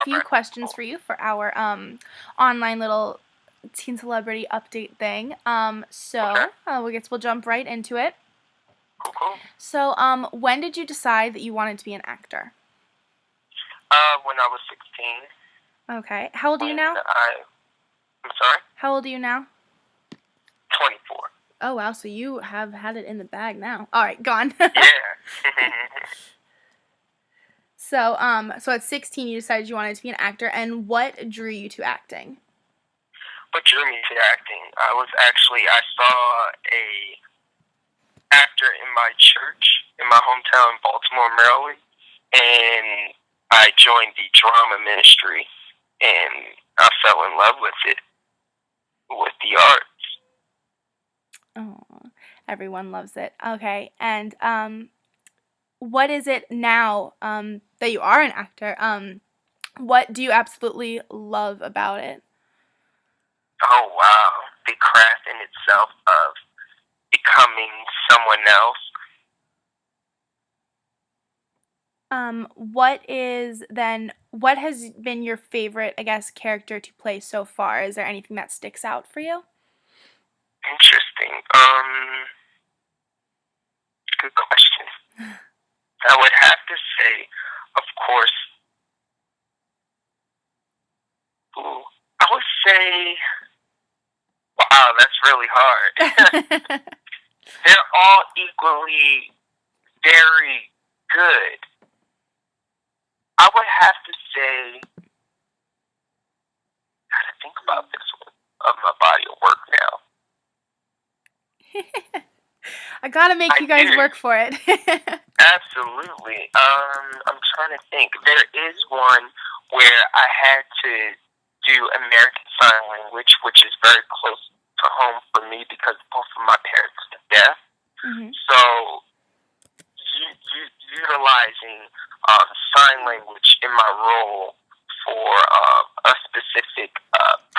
few questions for you for our online little teen celebrity update thing. We'll jump right into it. Cool. So, when did you decide that you wanted to be an actor? When I was 16. Okay. How old are you now? I'm sorry? How old are you now? 24. Oh, wow. So you have had it in the bag now. All right, gone. Yeah. So at 16, you decided you wanted to be an actor, and what drew you to acting? What drew me to acting? I saw a actor in my church, in my hometown, Baltimore, Maryland, and I joined the drama ministry, and I fell in love with it, with the arts. Oh, everyone loves it. Okay, and what is it now that you are an actor? What do you absolutely love about it? Oh, wow. The craft in itself of becoming someone else. What has been your favorite, I guess, character to play so far? Is there anything that sticks out for you? Interesting. Good question. I would have to say, of course, I would say, wow, that's really hard. They're all equally very good. I would have to say, I gotta think about this one, of my body of work now. I gotta make you guys work for it. Absolutely. I'm trying to think. There is one where I had to do American Sign Language, which is very close to home for me because both of my parents are deaf. Mm-hmm. So, utilizing sign language in my role for a specific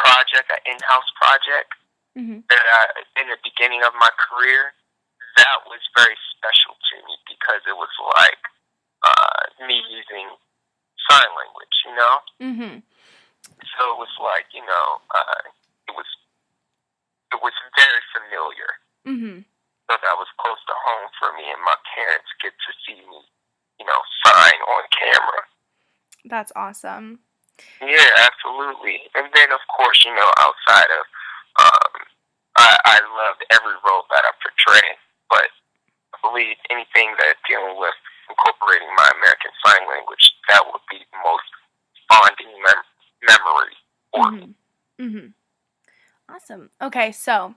project, an in-house project, in the beginning of my career, that was very special to me because it was like me using sign language, you know? Mm-hmm. So it was like, it was very familiar. Mm-hmm. So that was close to home for me, and my parents get to see me, sign on camera. That's awesome. Yeah, absolutely. And then, of course, outside of, I loved every role that I portrayed, but I believe anything that dealing with incorporating my American Sign Language, that would be the most bonding memory for me. Mm-hmm. Awesome. Okay, so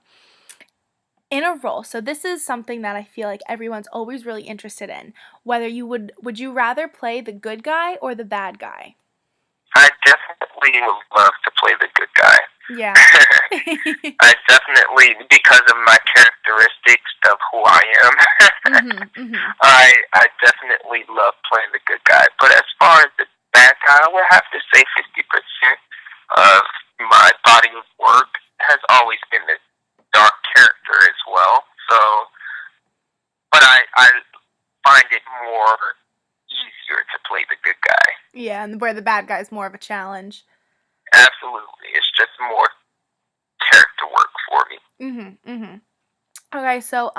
in a role, so this is something that I feel like everyone's always really interested in. Whether would you rather play the good guy or the bad guy? I definitely would love to play the good guy. Yeah. I definitely, because of my characteristics of who I am, I definitely love playing the good guy. But as far as the bad guy, I would have to say 50% of my body of work has always been the dark character as well. So, but I find it more easier to play the good guy. Yeah, and where the bad guy is more of a challenge. Absolutely. It's just more character work for me. Okay, so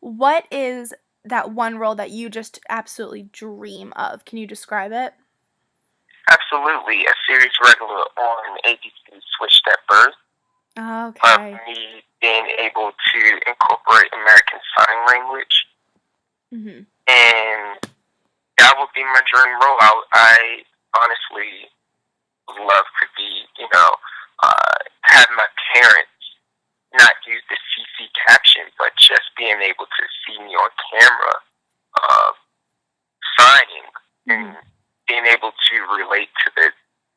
what is that one role that you just absolutely dream of? Can you describe it? Absolutely. A series regular on ABC Switched at Birth. Okay. Of me being able to incorporate American Sign Language. And that would be my dream role. I honestly would love to be, have my parents not use the CC caption, but just being able to see me on camera signing and being able to relate to the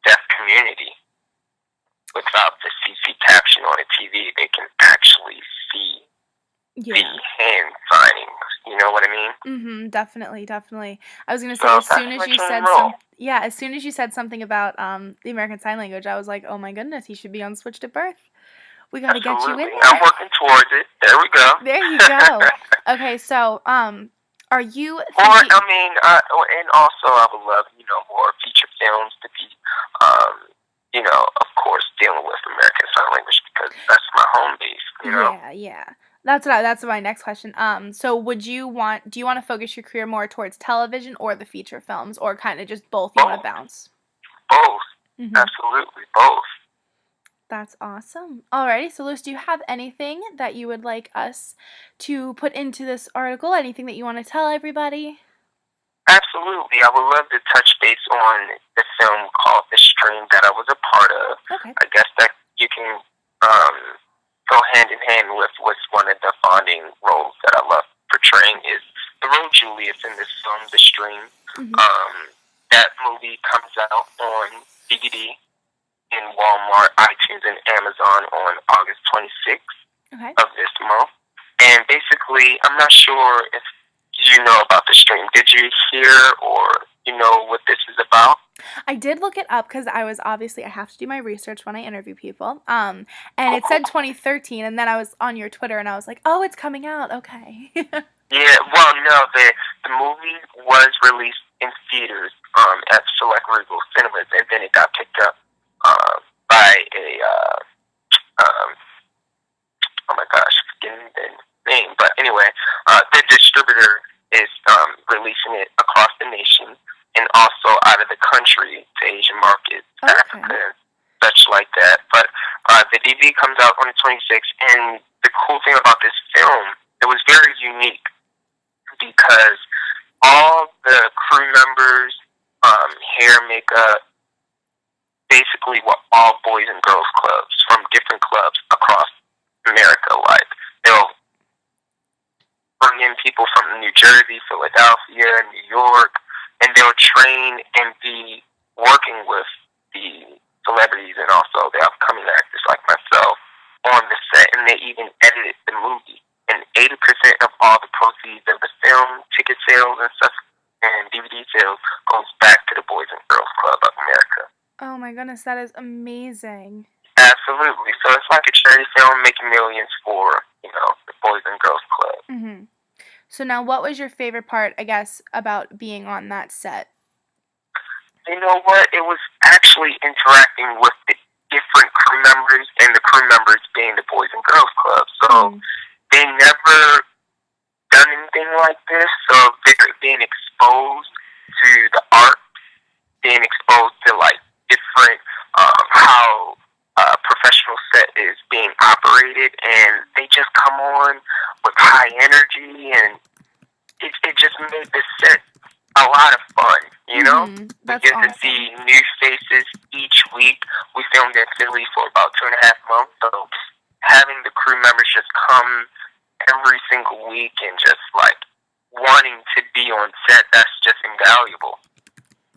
deaf community. Without the CC caption on a TV, they can actually see the hand signing. You know what I mean? Definitely. I was gonna say as soon as you said something about the American Sign Language, I was like, oh my goodness, he should be on Switched at Birth. We gotta get you in there. I'm working towards it. There we go. There you go. Okay, so are you? And also I would love more feature films to be, of course, dealing with American Sign Language because that's my home base, Yeah, yeah. That's my next question. So do you want to focus your career more towards television or the feature films, or kind of just both? You want to Both. bounce? Both. Mm-hmm. Absolutely, both. That's awesome. Alrighty, so Luce, do you have anything that you would like us to put into this article? Anything that you want to tell everybody? Absolutely. I would love to touch base on the film called The Stream that I was a part of. Okay. I guess that you can go hand in hand with what's one of the bonding roles that I love portraying is the role Julius in this film, The Stream. Mm-hmm. That movie comes out on DVD in Walmart, iTunes, and Amazon on August 26th of this month. And basically, I'm not sure if you know about The Stream. Did you hear or you know what this is about? I did look it up because I have to do my research when I interview people. And it said 2013, and then I was on your Twitter, and I was like, oh, it's coming out. Okay. Yeah, well, no, the movie was released in theaters at select Regal cinemas, and then it got picked up by a oh my gosh, forgetting the name, but anyway, the distributor is releasing it across the nation and also out of the country to Asian markets, Africa, and such like that. But the DVD comes out on the 26th, and the cool thing about this film, it was very unique because all the crew members, hair, makeup, basically were all boys and girls clubs from different clubs across America. Like, they'll bring in people from New Jersey, Philadelphia, New York, and they'll train and be working with the celebrities and also the upcoming actors like myself on the set, and they even edited the movie. And 80% of all the proceeds of the film, ticket sales and stuff, and DVD sales goes back to the Boys and Girls Club of America. Oh my goodness, that is amazing. Absolutely. So it's like a charity film making millions for, the Boys and Girls Club. Mm-hmm. So now, what was your favorite part, I guess, about being on that set? You know what? It was actually interacting with the different crew members, and the crew members being the Boys and Girls Club. So they never done anything like this, so they're being exposed to the art, being exposed to like different how a professional set is being operated, and they just come on with high energy, and it just made the set a lot of fun, That's we get awesome. to see new faces each week. We filmed in Philly for about 2.5 months, so having the crew members just come every single week and just like wanting to be on set, that's just invaluable.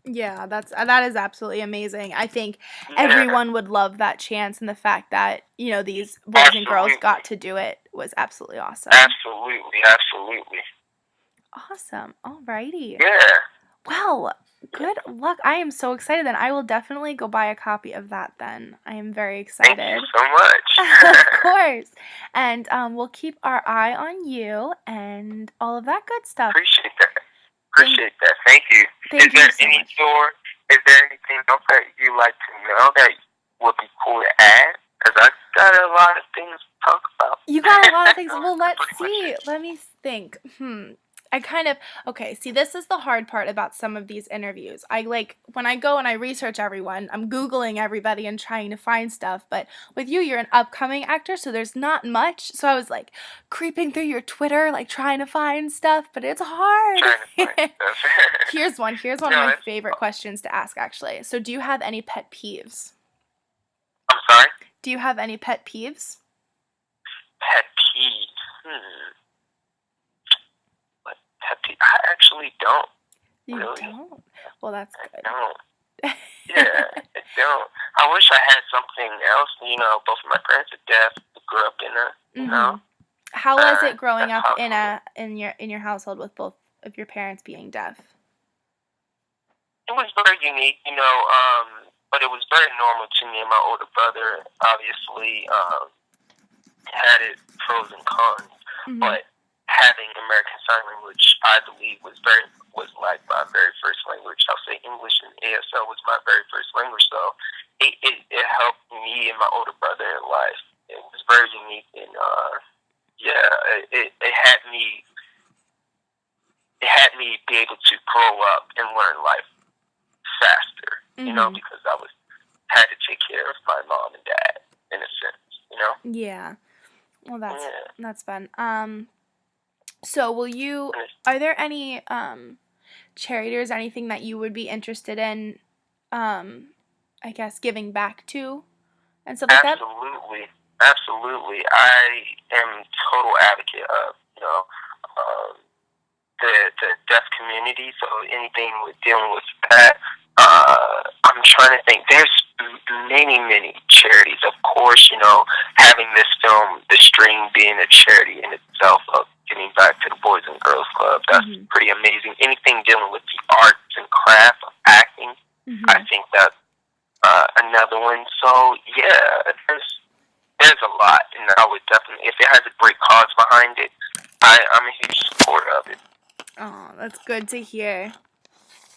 Yeah, that is absolutely amazing. I think everyone would love that chance, and the fact that these boys and girls got to do it was absolutely awesome. Absolutely. Awesome. Alrighty. Yeah. Well, good luck. I am so excited. Then I will definitely go buy a copy of that. Then I am very excited. Thank you so much. Of course. And we'll keep our eye on you and all of that good stuff. Appreciate that. Thank you. Thank you so much. Is there anything else that you'd like to know that would be cool to add? Because I've got a lot of things to talk about. You got a lot of things. Well, let's see. Let me think. Okay, see, this is the hard part about some of these interviews. When I go and I research everyone, I'm Googling everybody and trying to find stuff. But with you, you're an upcoming actor, so there's not much. So I was creeping through your Twitter, trying to find stuff, but it's hard. Here's one of my favorite questions to ask, actually. So do you have any pet peeves? I'm sorry? Do you have any pet peeves? Pet peeves? I actually don't. You really. Don't? Well, that's good. I don't. Yeah, I don't. I wish I had something else. Both of my parents are deaf. I grew up in a, How was it growing up in your household with both of your parents being deaf? It was very unique, but it was very normal to me and my older brother. Obviously, had its pros and cons, but having American Sign Language, I believe, was like my very first language. I'll say English ASL was my very first language, so it helped me and my older brother in life. It was very unique, and it had me be able to grow up and learn life faster, because I had to take care of my mom and dad in a sense. Yeah. Well, that's fun. So are there any charities, anything that you would be interested in, I guess, giving back to and stuff like that? Absolutely. I am total advocate of, the deaf community, so anything with dealing with that. I'm trying to think. There's many charities. Of course, having this film, The String, being a charity in itself of getting back to the Boys and Girls Club, that's pretty amazing. Anything dealing with the arts and craft of acting, I think that's another one. So, yeah, there's a lot, and I would definitely, if it has a great cause behind it, I'm a huge supporter of it. Oh, that's good to hear.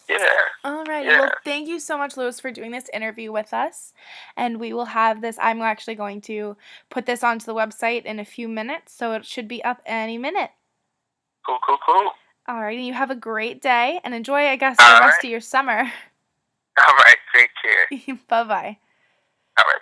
Yeah. All right. Yeah. Well, thank you so much, Louis, for doing this interview with us. And we will have this. I'm actually going to put this onto the website in a few minutes, so it should be up any minute. Cool. All right. And you have a great day and enjoy, I guess, the rest of your summer. All right. Take care. Bye-bye. All right.